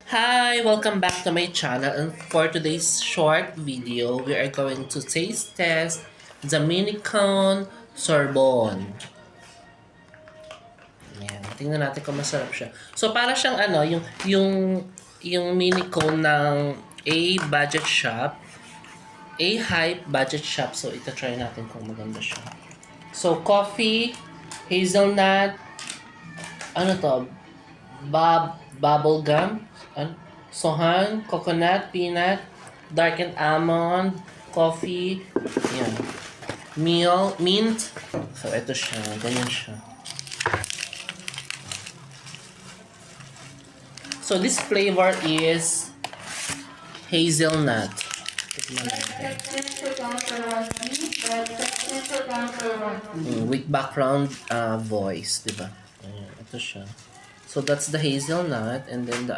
Hi! Welcome back to my channel, and for today's short video, we are going to taste test the Minicone Sorbonne. Ayan, tingnan natin kung masarap siya. So para siyang yung Minicone ng A budget shop, A hype budget shop. So ito try natin kung maganda siya. So coffee, hazelnut, ano to? Bubble gum, sohan, coconut, peanut, darkened almond, coffee, yan. Mint. So, ito siya. Ganyan siya. So, this flavor is hazelnut. With background voice, diba? Ayan, ito siya. So, that's the hazelnut and then the